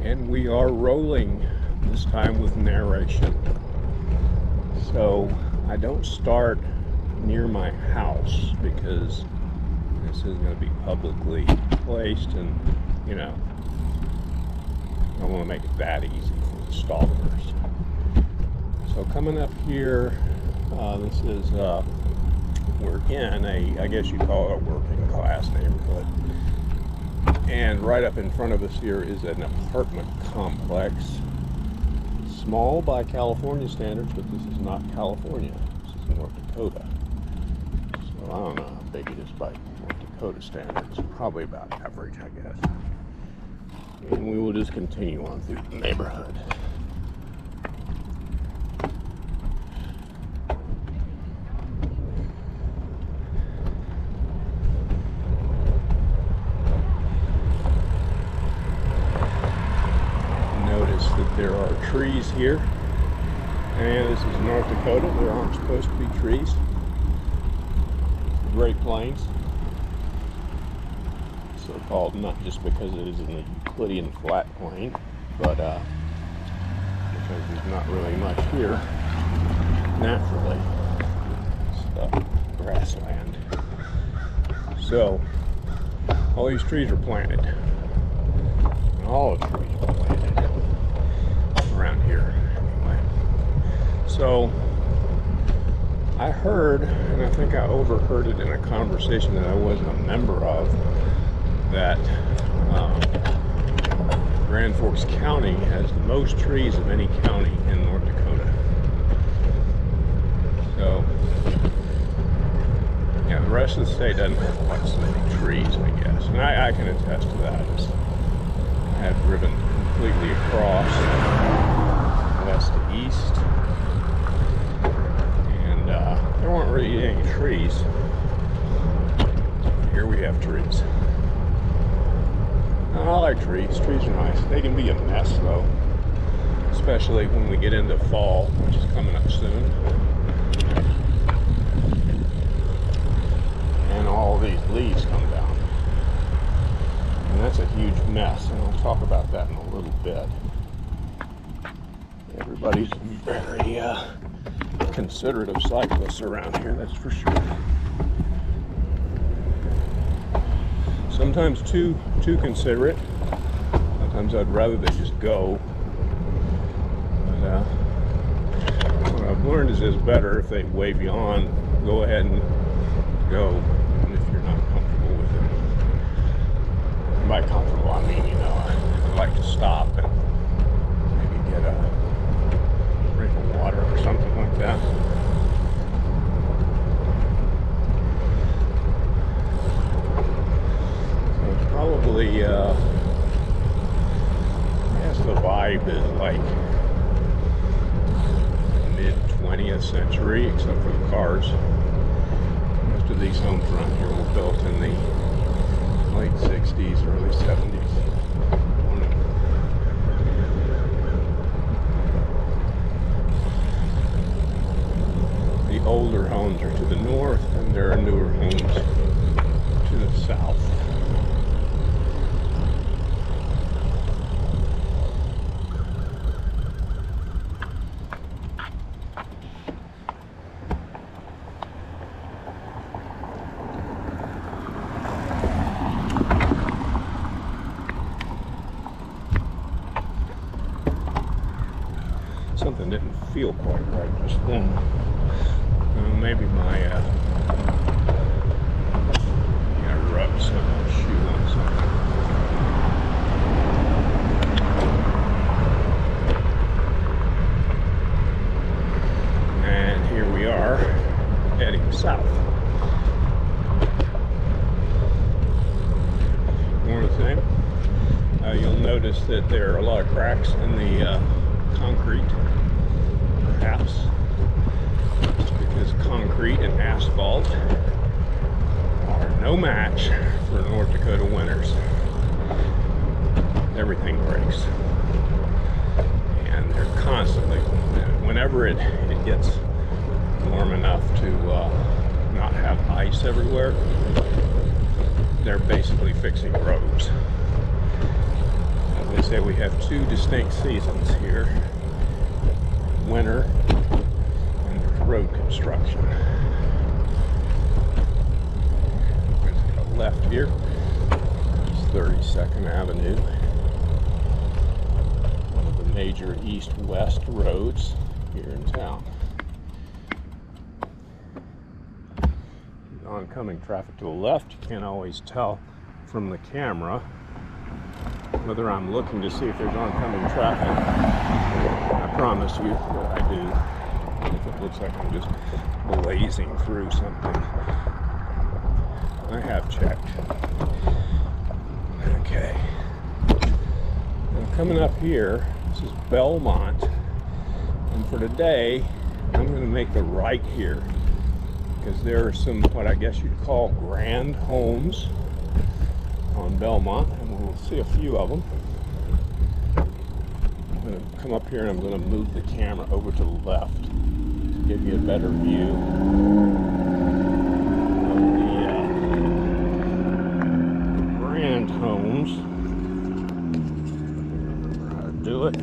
And we are rolling, this time with narration. So I don't start near my house because this is going to be publicly placed, and you know, I don't want to make it that easy for the stalkers. So coming up here, this is we're in I guess you call it a working class neighborhood. And right up in front of us here is an apartment complex. Small by California standards, but this is not California. This is North Dakota. So I don't know how big it is by North Dakota standards. Probably about average, I guess. And we will just continue on through the neighborhood. There are trees here, and this is North Dakota. There aren't supposed to be trees. Great Plains, so called not just because it is in the Euclidean flat plain, but because there's not really much here naturally. It's grassland. So all these trees are planted, and all the trees are planted around here anyway. So I heard, and I think I overheard it in a conversation that I wasn't a member of, that Grand Forks County has the most trees of any county in North Dakota. So yeah, the rest of the state doesn't have quite so many trees, I guess, and I can attest to that. I have driven completely across west to east, and there weren't really any trees. Here we have trees. I like trees. Trees are nice. They can be a mess though, especially when we get into fall, which is coming up soon, and all these leaves come down, and that's a huge mess, and I'll talk about that in a little bit. Everybody's very considerate of cyclists around here, that's for sure. Sometimes too considerate. Sometimes I'd rather they just go. But what I've learned is it's better if they wave you on, go ahead and go, and if you're not comfortable with it. And by comfortable, I mean, you know, I'd like to stop and maybe get a drink of water or something like that. So it's probably, I guess the vibe is like mid-20th century, except for the cars. Most of these homes around here were built in the late 60s, early 70s. Older homes are to the north, and there are newer homes to the south. Something didn't feel quite right just then. Maybe my rubbed some shoe on something. And here we are heading south. More of the same. You'll notice that there are a lot of cracks in the concrete, perhaps. Concrete and asphalt are no match for North Dakota winters. Everything breaks, and they're constantly, whenever it gets warm enough to not have ice everywhere, they're basically fixing roads. they say we have two distinct seasons here, winter and there's road construction. We're going to take a left here. It's 32nd Avenue, one of the major east-west roads here in town. Oncoming traffic to the left, you can't always tell from the camera whether I'm looking to see if there's oncoming traffic. I promise you that I do. If it looks like I'm just blazing through something, I have checked. Okay. Now coming up here, this is Belmont, and for today, I'm going to make the right here because there are some, what I guess you'd call grand homes on Belmont, and we'll see a few of them. I'm going to come up here and I'm going to move the camera over to the left to give you a better view of the grand homes. Remember how to do it.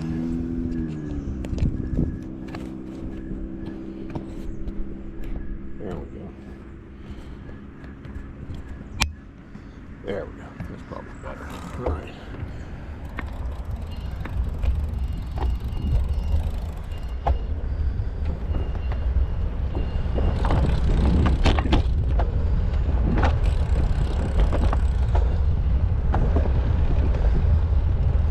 There we go. There we go. That's probably better. All right.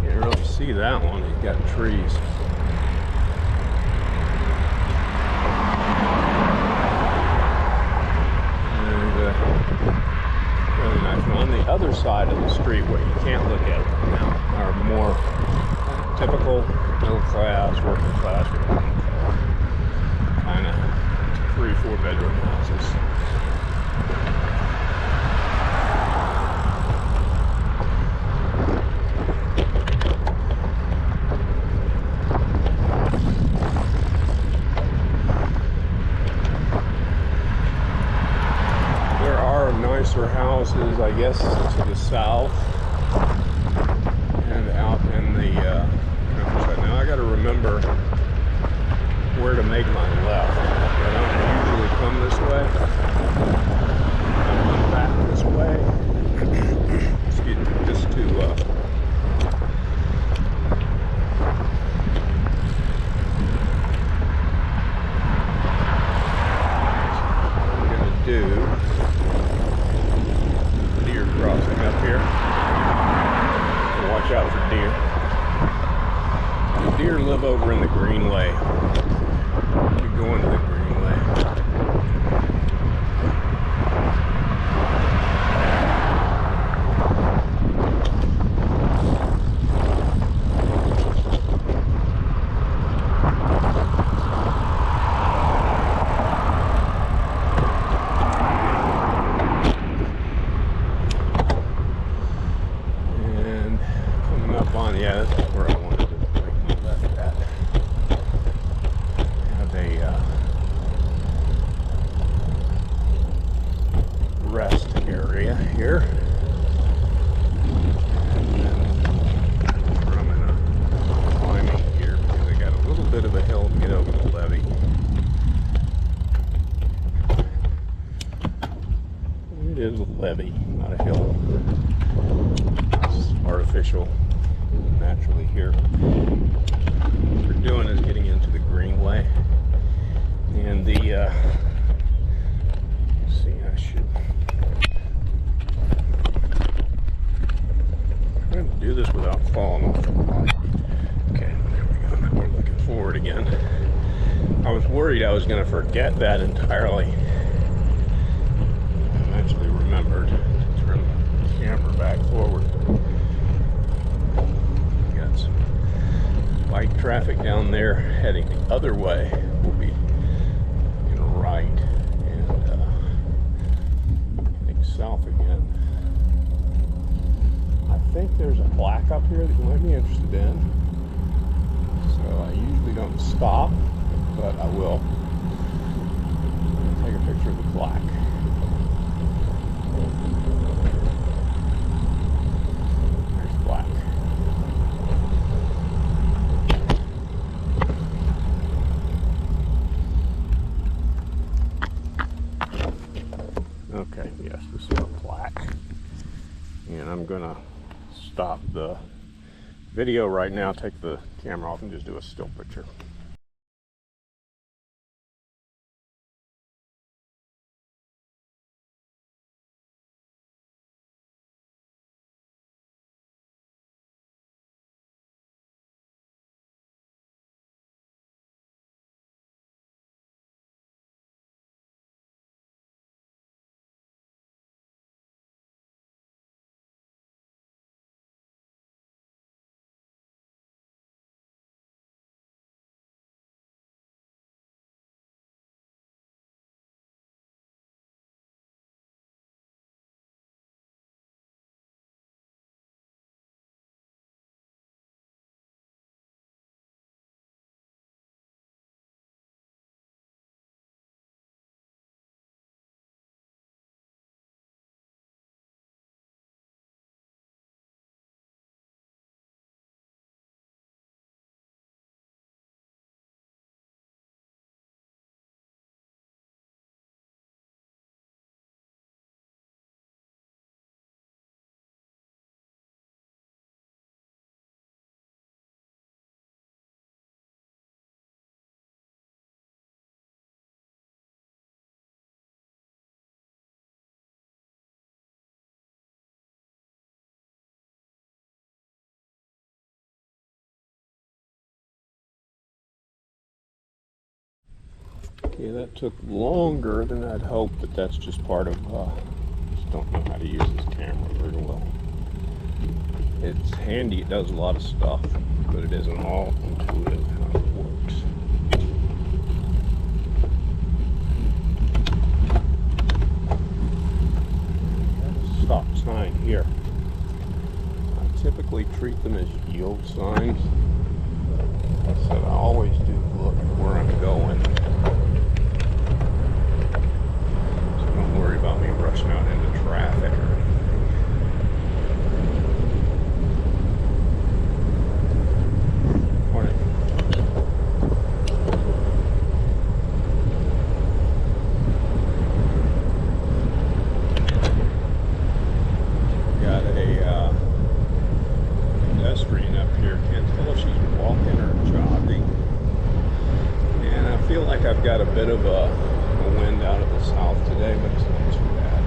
Can't really see that one. You've got trees. On the other side of the street where you can't look at it now are more typical middle class, working class, kind of 3-4 bedroom houses. Nicer houses, I guess, to the south and out in the countryside. Now I got to remember where to make my left. I don't usually come this way. I come back this way. Excuse me, just to what I'm going to do. Crossing up here. Watch out for deer. The deer live over in the greenway. You go into the greenway. Yeah, that's where I wanted to make my left at. Have a rest area here. And then I'm going to climb in here because I got a little bit of a hill to get over the levee. It is a levee, not a hill. It's artificial. Naturally here. What we're doing is getting into the greenway, and the let's see, I should try to do this without falling off the log. Okay, there we go. Now we're looking forward again. I was worried I was going to forget that entirely. I eventually remembered to turn the camera back forward. Bike traffic down there heading the other way will be in a right and heading south again. I think there's a plaque up here that you might be interested in. So I usually don't stop, but I will. Take a picture of the plaque. There's the plaque. I'm gonna stop the video right now, take the camera off, and just do a still picture. Okay, that took longer than I'd hoped, but that's just part of, just don't know how to use this camera very well. It's handy, it does a lot of stuff, but it isn't all intuitive how it works. Stop sign here. I typically treat them as yield signs. Like I said, I always do look at where I'm going. Don't worry about me rushing out into traffic or anything. Morning. Got a pedestrian up here. Can't tell if she's walking or jogging. And I feel like I've got a bit of a wind out of the south today, but it's not too bad.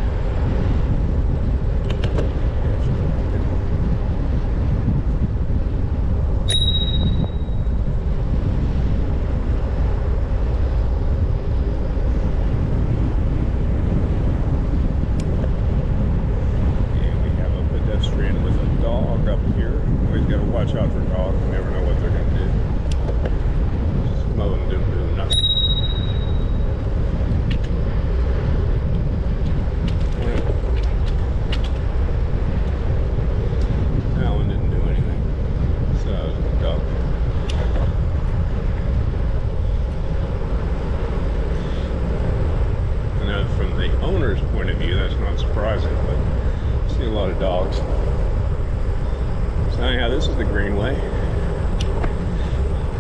And we have a pedestrian with a dog up here. Always got to watch out for dogs. You never know what they're going to do. Some of them don't do nothing. Point of view, that's not surprising, but I see a lot of dogs. So anyhow, this is the greenway,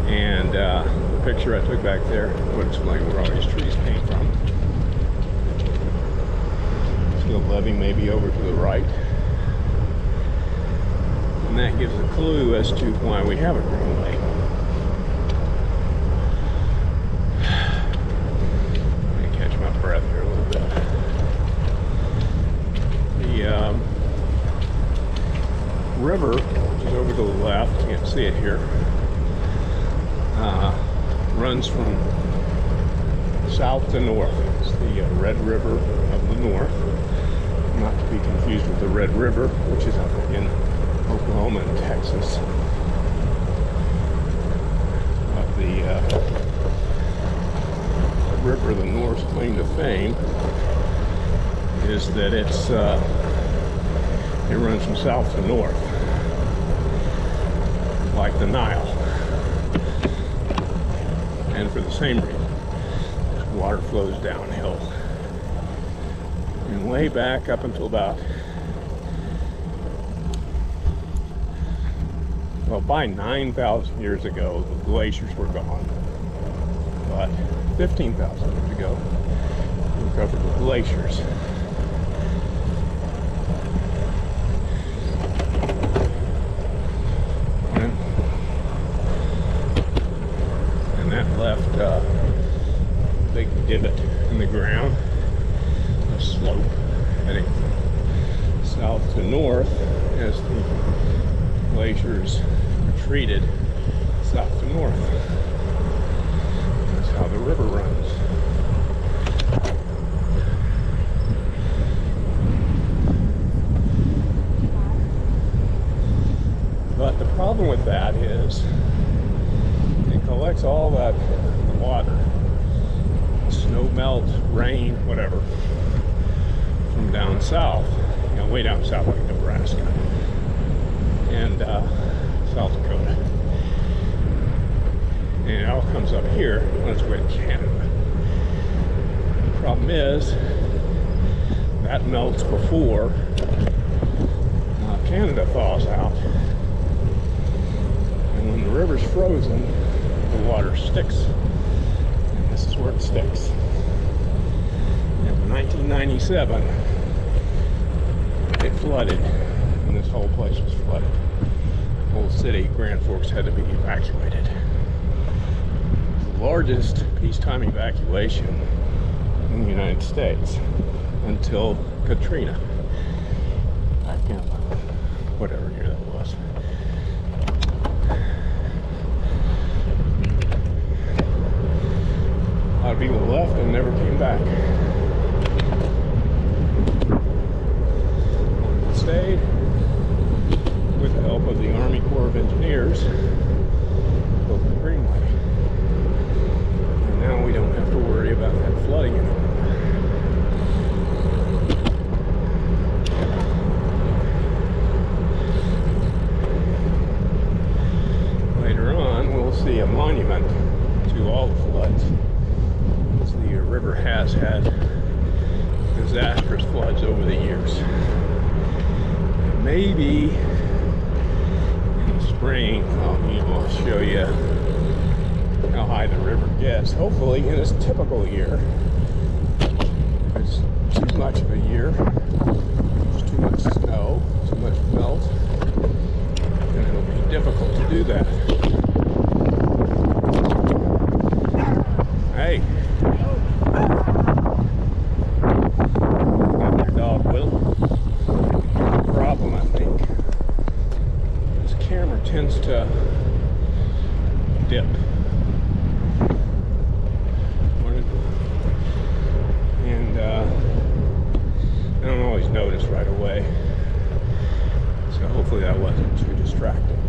and the picture I took back there would explain where all these trees came from. See the levee maybe over to the right, and that gives a clue as to why we have a greenway. Let me catch my breath here a little bit. The river, which is over to the left, you can't see it here, runs from south to north. It's the Red River of the North, not to be confused with the Red River, which is up in Oklahoma and Texas. But the River of the North's claim to fame is that it runs from south to north, like the Nile. And for the same reason, water flows downhill. And way back up until about, well, by 9,000 years ago, the glaciers were gone. But 15,000 years ago, we were covered with glaciers. left a big divot in the ground, a slope heading from south to north as the glaciers retreated south to north. That's how the river runs. But the problem with that is it collects all that water, snow melt, rain, whatever, from down south, way down south like Nebraska and South Dakota. And it all comes up here on its way to Canada. The problem is that melts before Canada thaws out. And when the river's frozen, the water sticks. And this is where it sticks. In 1997, it flooded, and this whole place was flooded. The whole city, Grand Forks, had to be evacuated. The largest peacetime evacuation in the United States until Katrina, back in whatever year that was. A lot of people left and never came back. One that stayed, with the help of the Army Corps of Engineers, built the Greenway. And now we don't have to worry about that flooding anymore. Later on, we'll see a monument to all the floods. The river has had disastrous floods over the years. Maybe in the spring, I'll show you how high the river gets. Hopefully in its typical year. If it's too much of a year, there's too much snow, too much melt, then it'll be difficult to do that. Hey. Tends to dip. And I don't always notice right away. So hopefully that wasn't too distracting.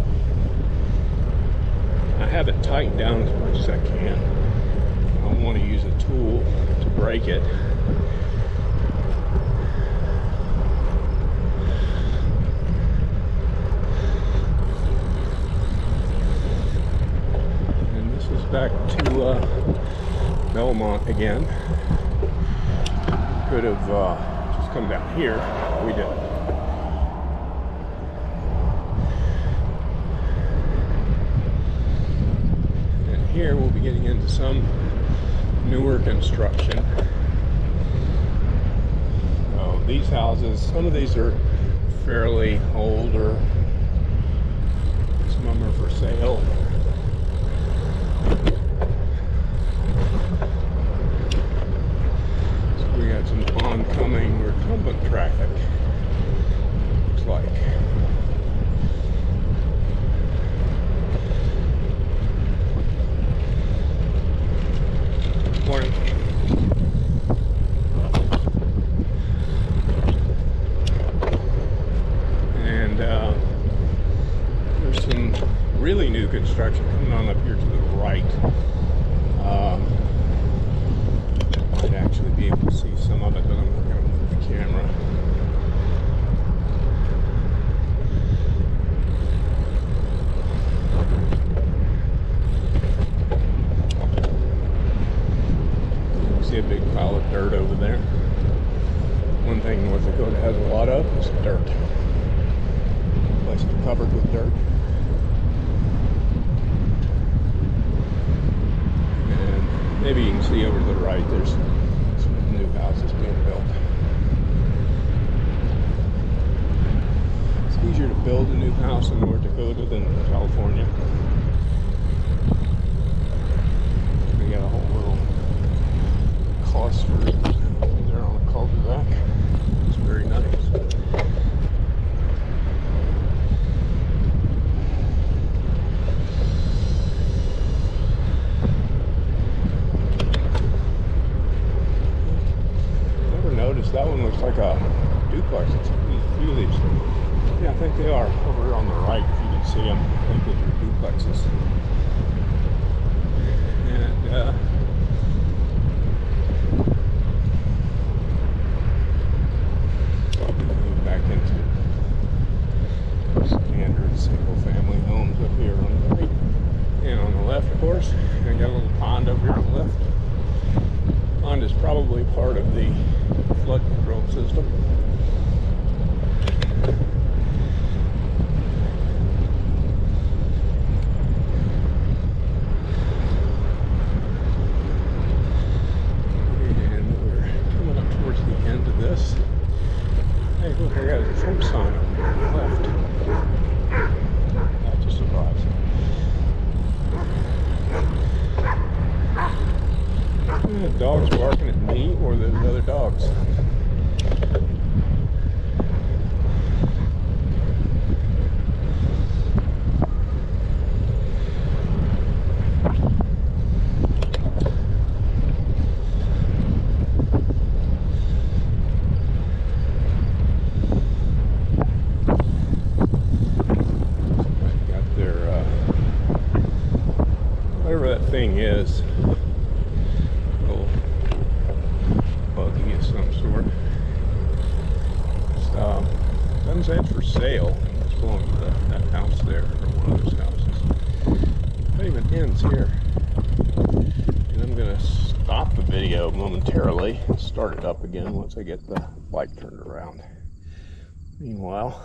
I have it tightened down as much as I can. I don't want to use a tool to break it. Back to Belmont again. Could have just come down here. We didn't. And here we'll be getting into some newer construction. These houses, some of these are fairly older. Some of them are for sale. Oncoming recumbent traffic, looks like. Morning. And there's some really new construction coming on up here to the right. Might actually be able to see some of it, but I'm not going to move the camera. You can see a big pile of dirt over there. One thing North Dakota has a lot of is dirt. Places covered with dirt. And maybe you can see over to the right, there's some new houses being built. It's easier to build a new house in North Dakota than California. We That one looks like a duplex. It's a few of these. Yeah, I think they are. Over here on the right, if you can see them, I think those are duplexes. And back into standard single-family homes up here on the right. And on the left, of course, I got a little pond over here on the left. Pond is probably part of the flood control system. And we're coming up towards the end of this. Hey, look, I got a Trump sign on the left. That just surprised me. Dogs barking at me or those other dogs. Got their whatever that thing is. Doesn't say it's for sale. It's belongs to that house there, or one of those houses. Payment ends here. And I'm going to stop the video momentarily and start it up again once I get the light turned around. Meanwhile,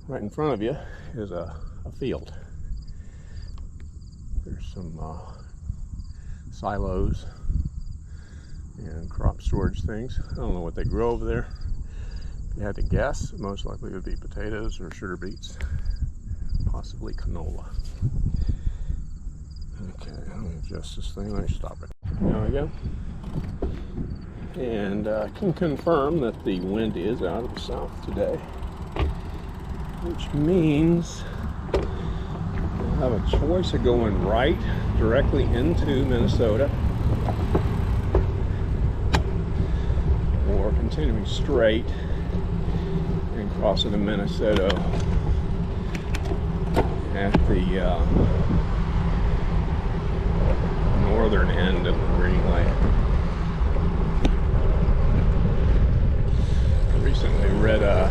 right in front of you is a field. There's some silos and crop storage things. I don't know what they grow over there. If you had to guess, most likely it would be potatoes or sugar beets, possibly canola. Okay, let me adjust this thing. Let me stop it. There we go. And I can confirm that the wind is out of the south today, which means we'll have a choice of going right directly into Minnesota or continuing straight and crossing to Minnesota at the northern end of the Greenway. I recently read a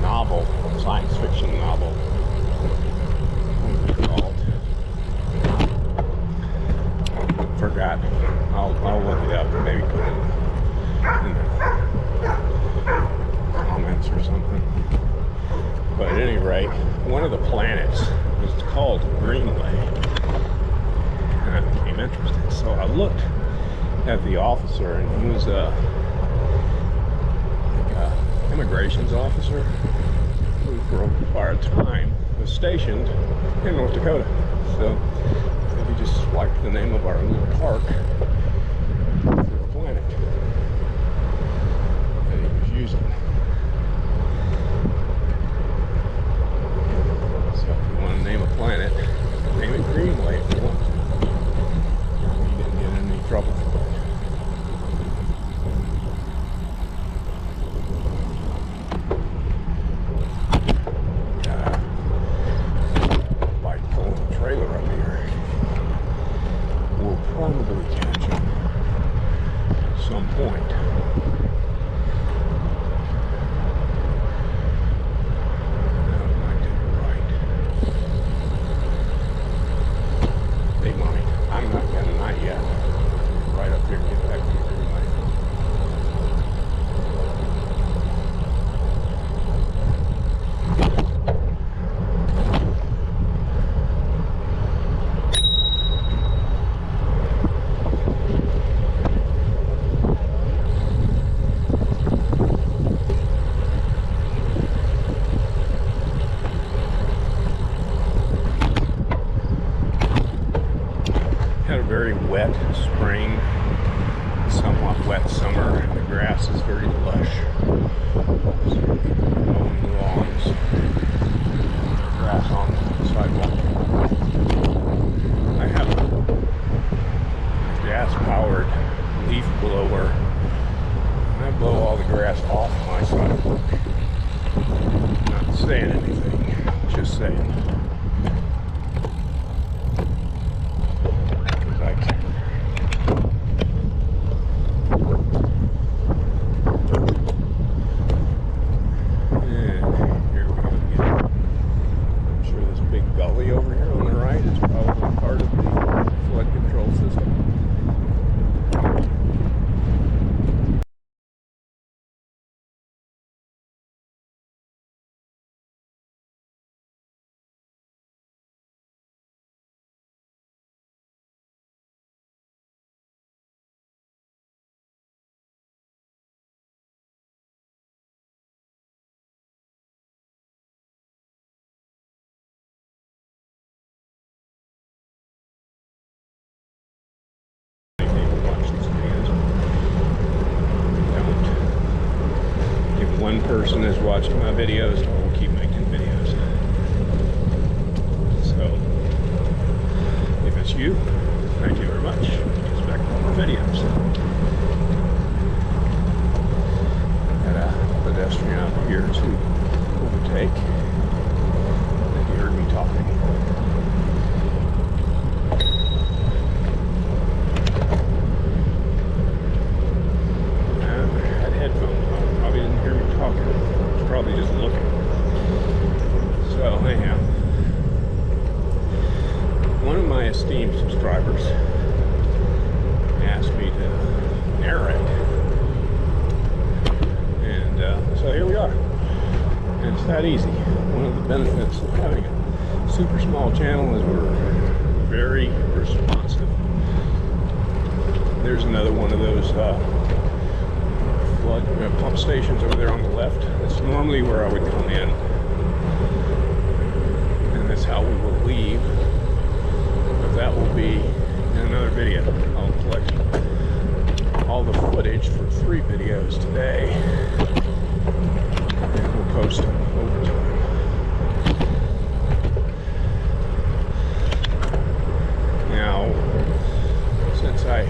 novel, a science fiction novel. What was it called? Forgot. I'll look it up and maybe put it in the comments or something. But at any rate, one of the planets was called Greenway. And I became interested. So I looked at the officer, and he was a immigrations officer who for a time was stationed in North Dakota. So he just swiped the name of our little park for a planet that he was using. So if you want to name a planet, name it Greenway if you want to. You didn't get in any trouble for it. Probably catch him at some point. Now it might take a right. They might. I'm not getting that yet. Right up here, get back to the Greenway. Had a very wet spring, somewhat wet summer. The grass is very lush. Mowing the lawns, grass on the sidewalk. I have a gas-powered leaf blower one person is watching my videos, I will keep making videos. So, if it's you, thank you very much. Expect more videos. Got a pedestrian out here to overtake. I think he heard me talking. Probably just looking. So anyhow, one of my esteemed subscribers asked me to narrate, and so here we are. And it's that easy. One of the benefits of having a super small channel is we're very responsive. There's another one of those pump stations over there on the left. That's normally where I would come in, and that's how we will leave. But that will be in another video. I'll collect all the footage for 3 videos today, and we'll post them over time. Now, since I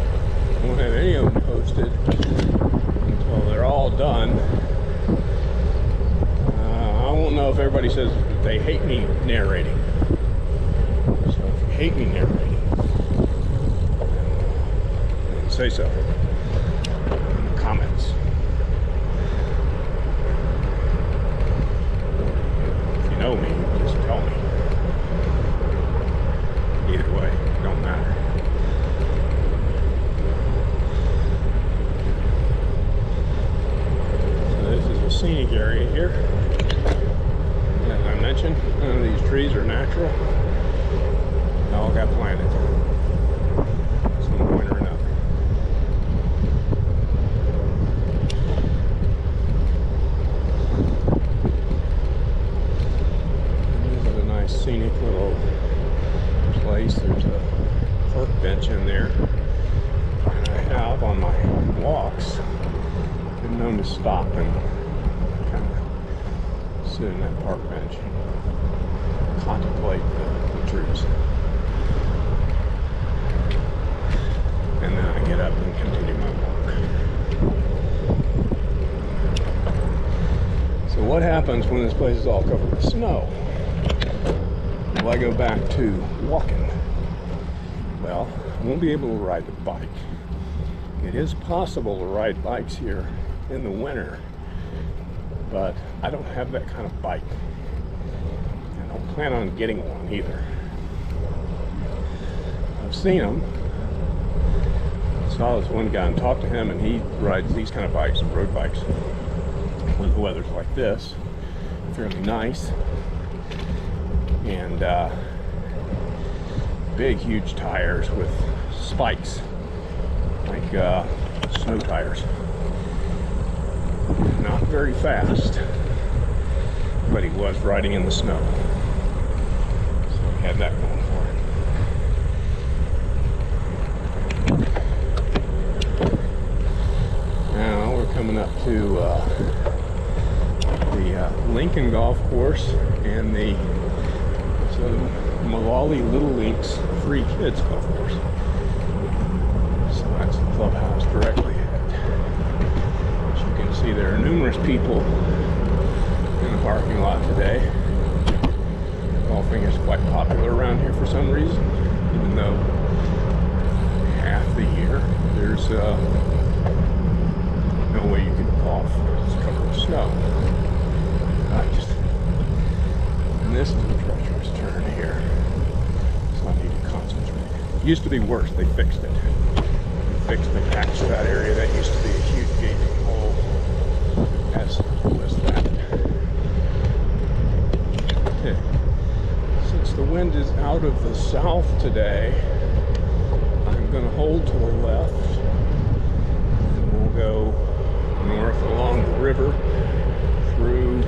won't have any of them posted until they're all done, I won't know if everybody says that they hate me narrating. So if you hate me narrating, then say so in the comments. If you know me, just tell me. Either way, it don't matter. Scenic area here. As I mentioned, none of these trees are natural. They all got planted at some point or another. This is a nice scenic little place. There's a park bench in there, and I have on my walks been known to stop and sit in that park bench and contemplate the trees. And then I get up and continue my walk. So what happens when this place is all covered with snow? Will I go back to walking? Well, I won't be able to ride the bike. It is possible to ride bikes here in the winter, but I don't have that kind of bike. I don't plan on getting one either. I've seen them. I saw this one guy and talked to him, and he rides these kind of bikes, road bikes, when the weather's like this. Fairly nice. And big, huge tires with spikes, like snow tires. Not very fast, but he was riding in the snow, so he had that going for him. Now we're coming up to the Lincoln Golf Course and the Malawi Little Links Free Kids Golf Course. So that's the clubhouse directly ahead. See, there are numerous people in the parking lot today. Golfing is quite popular around here for some reason, even though half the year there's no way you can golf because it's covered with snow. And this is a treacherous turn here, so I need to concentrate. It used to be worse. They fixed it. They patched that area. That used to be a huge gaping hole. As was that. Okay. Since the wind is out of the south today, I'm going to hold to the left, and we'll go north along the river through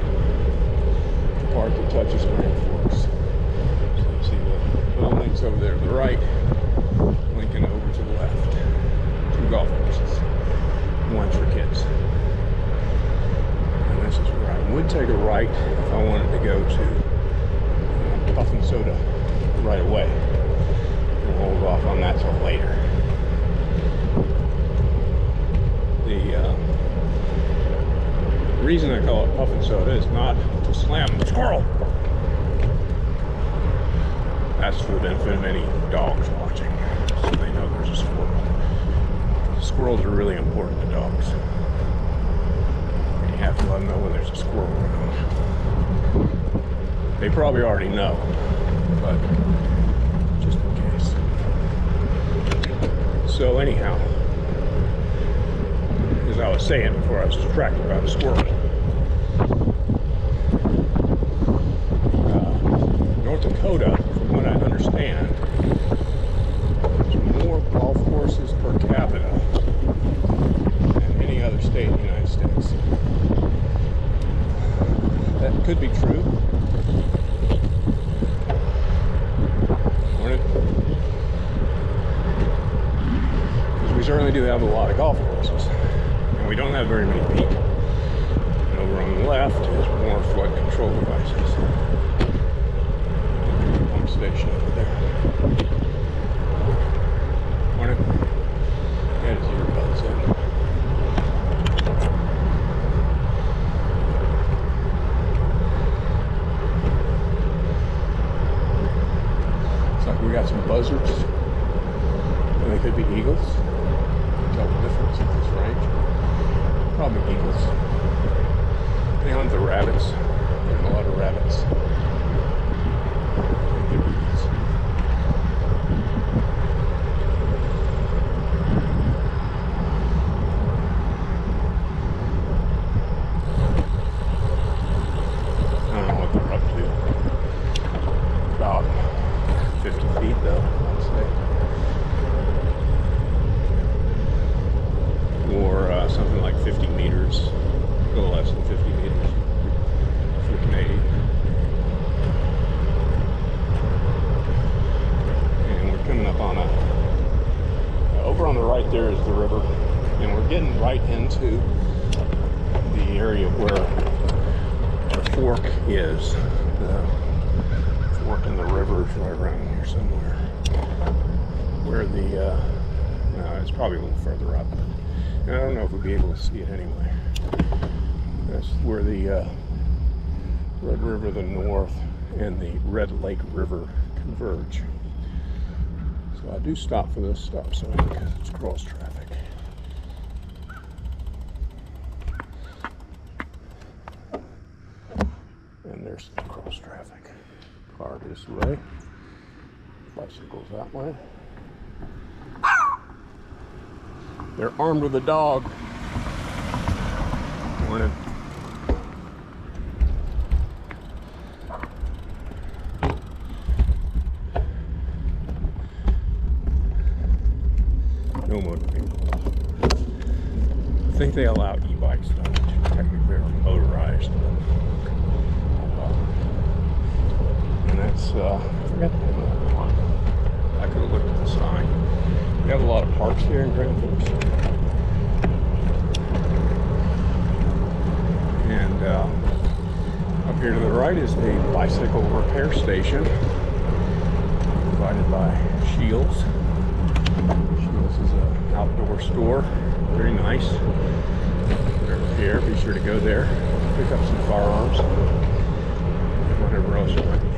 the part that touches Grand Forks. So you see the buildings over there to the right, Lincoln over to the left. 2 golf courses, one for kids. And this is right if I wanted to go to Puff and Soda right away. We'll hold off on that till later. The reason I call it Puff and Soda is not to slam the squirrel. That's for the benefit of any dogs watching, so they know there's a squirrel. Squirrels are really important to dogs. And you have to let them know when there's a squirrel around. They probably already know, but just in case. So anyhow, as I was saying before I was distracted by the squirrel, North Dakota, from what I understand, there's more golf courses per capita than any other state in the United States. That could be true. Because we certainly do have a lot of golf courses. And we don't have very many people. And over on the left is more flood control devices. Pump station over there. Morning. Get his earbuds in. Looks like we got some buzzards. And they could be eagles. Tell the difference at this range. Probably eagles. They hunt the rabbits. There's a lot of rabbits. They're eagles. I don't know what they're up to. About 50 feet though, I'd say. Or something like 50 meters, a little less than 50 meters if you're Canadian. And we're coming up on over on the right there is the river, and we're getting right into the area where the fork is. The fork in the river is right around here somewhere. Where the, it's probably a little further up. I don't know if we'll be able to see it anyway. That's where the Red River, the north, and the Red Lake River converge. So I do stop for this stop sign because it's cross traffic. And there's the cross traffic. Car this way, bicycles that way. They're armed with a dog. Morning. No motor vehicles. I think they allow e-bikes though, which technically are motorized. And that's, I forgot the name of that one. I could have looked at the sign. We have a lot of parks here in Grand Forks. And up here to the right is a bicycle repair station provided by Shields. Shields is an outdoor store, very nice. They're over here, be sure to go there, pick up some firearms, whatever else you might need.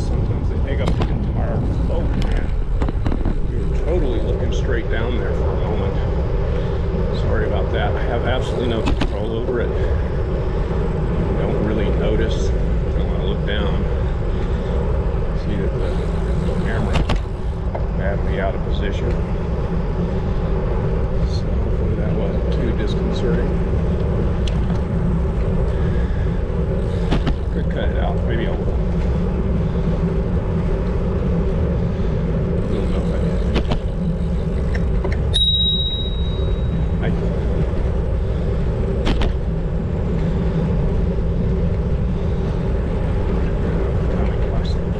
sometimes they egg up the environment. Oh man, we were totally looking straight down there for a moment. Sorry about that. I have absolutely no control over it. I don't really notice. I don't want to look down. See that the camera is badly out of position. So hopefully that wasn't too disconcerting. Could cut it out. Maybe I will. I don't know if I did.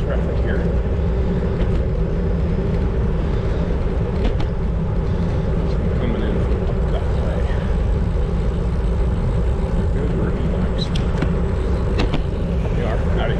Traffic here. So coming in from that way. Good for e-bikes. They are. Howdy.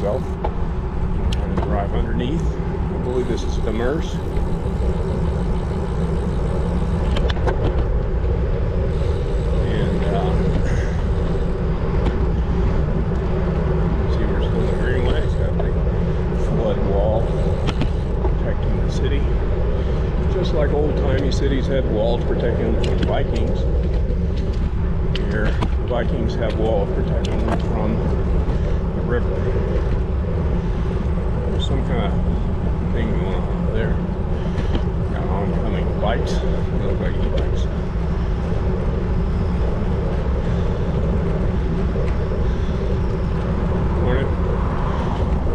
I'm going to drive underneath. I believe this is Demers. And see, we're still in the greenway. It's got the flood wall protecting the city. Just like old-timey cities had walls protecting them from Vikings. Here, the Vikings have walls protecting them from the river. There's some kind of thing going on over there. Got oncoming bikes. They look like e-bikes. Morning.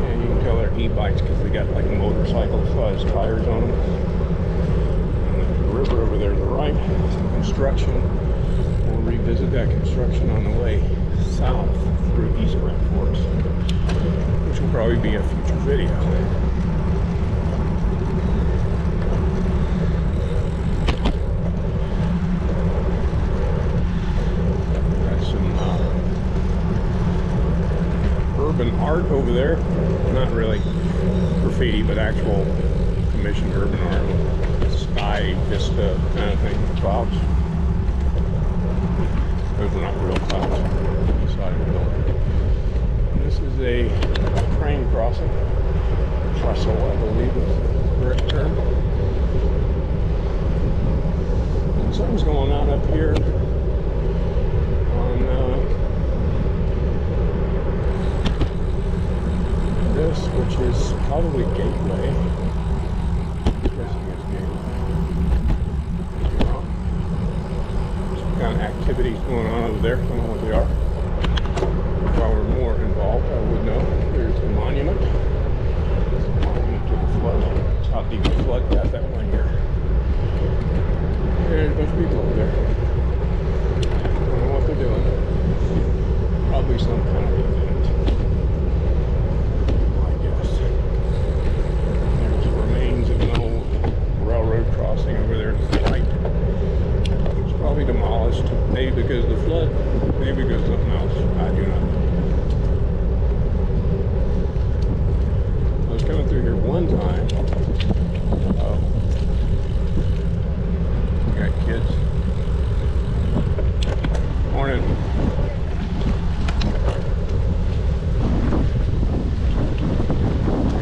Yeah, you can tell they're e-bikes because they got like motorcycle-sized tires on them. And the river over there to the right, some construction. We'll revisit that construction on the way south through East Grand Forks, which will probably be a future video. Got some urban art over there. Not really graffiti, but actual commissioned urban art. Sky vista kind of thing. Clouds. Those are not real clouds inside of the building. And this is a train crossing. Trestle, I believe is the correct term. And something's going on up here on this, which is probably Gateway. I'm guessing it's Gateway. Some kind of activities going on over there. I don't know what they are. If I were more involved, I would know. There's the monument. It's a monument to the flood. It's how deep the flood got that one year. There's a bunch of people over there. I don't know what they're doing. Probably some kind of event, I guess. There's the remains of an old railroad crossing over there to the right. It's probably demolished, maybe because of the flood, maybe because of something else. I do not know. I was coming through here one time. We got kids. Morning.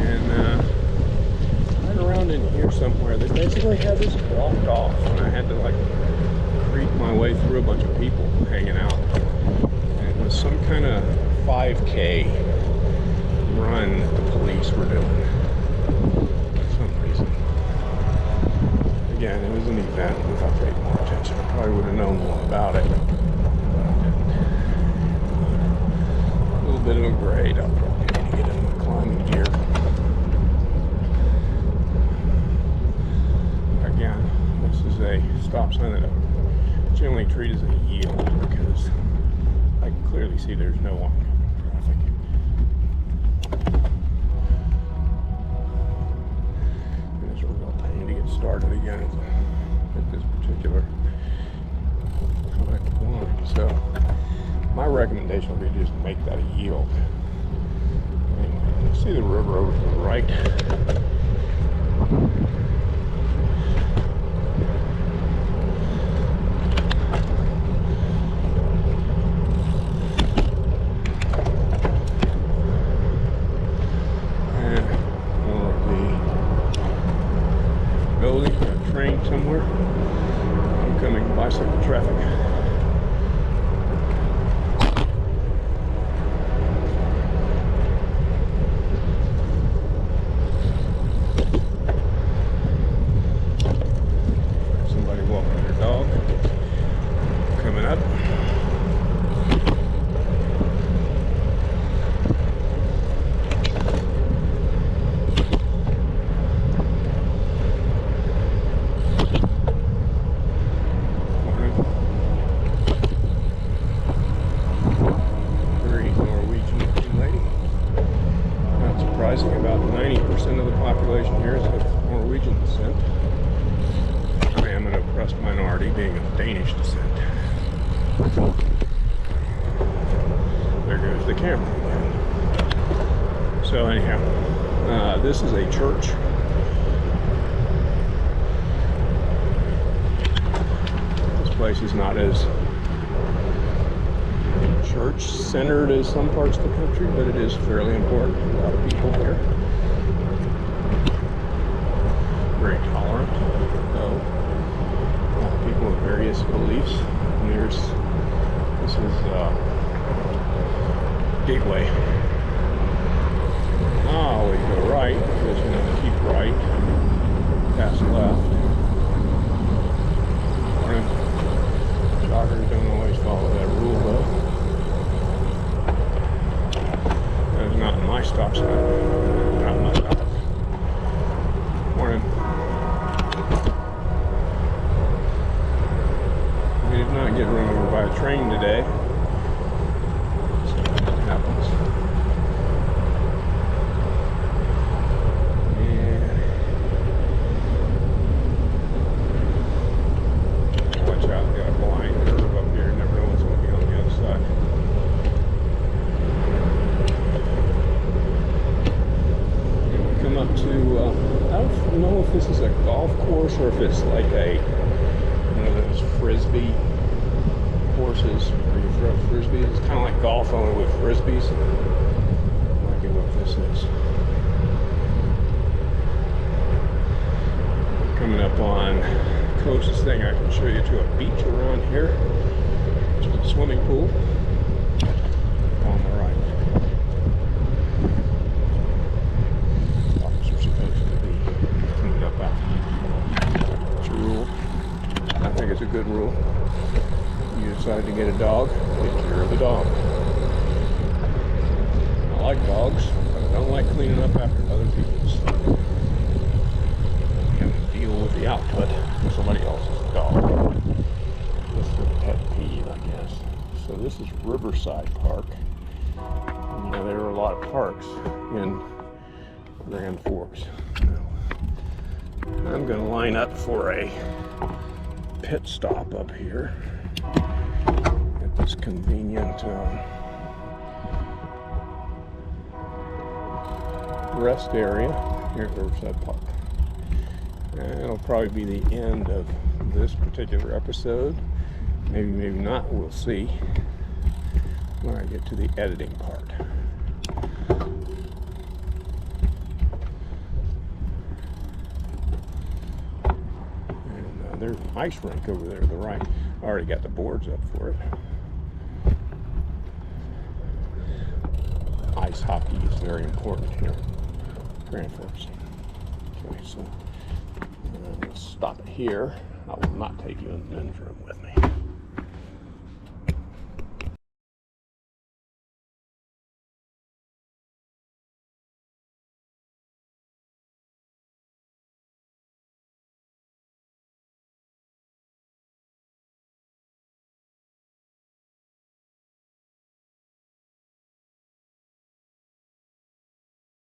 And right around in here somewhere, they basically had this blocked off, and I had to like creep my way through a bunch of people hanging out. And it was some kind of 5K run that the police were doing for some reason. Again, it was an event. If I paid more attention, I probably would have known more about it. But I didn't. A little bit of a grade. I'll probably need to get in the climbing gear. Again, this is a stop sign that I generally treat as a yield because see there's no oncoming traffic. And it's a real pain to get started again at this particular kind of line. So my recommendation would be just make that a yield. Anyway, see the river over to the right. Building, a train somewhere, oncoming bicycle traffic. Somebody walking their dog, coming up. About 90% of the population here is of Norwegian descent. I am an oppressed minority, being of Danish descent. There goes the camera again. So anyhow, this is a church. This place is not as church-centered as some parts of the country, but it is fairly important. A lot of people here. Very tolerant, though. People of various beliefs. And this is Gateway. We go right, because you know to keep right, pass left. Joggers don't always follow that rule, though. Not in my stop sign. Not in my stop. Morning. We did not get run over by a train today. So that happens. And watch out, got a blind curve up here. Never know what's going to be on the other side. Up to, I don't know if this is a golf course or if it's like one of those frisbee courses where you throw frisbees. It's kind of like golf, only with frisbees. Might be what this is. Coming up on closest thing I can show you to a beach around here, which is a swimming pool on the right. It's a good rule. You decide to get a dog, take care of the dog. I like dogs, but I don't like cleaning up after other people's. You have to deal with the output of somebody else's dog. This is a pet peeve, I guess. So this is Riverside Park. And, you know, there are a lot of parks in Grand Forks. I'm going to line up for a pit stop up here at this convenient rest area here at Riverside Park. And it'll probably be the end of this particular episode. Maybe, maybe not. We'll see when I get to the editing part. There's an ice rink over there to the right. I already got the boards up for it. Ice hockey is very important here in Grand Forks. Okay, so let's stop it here. I will not take you in the men's room with me.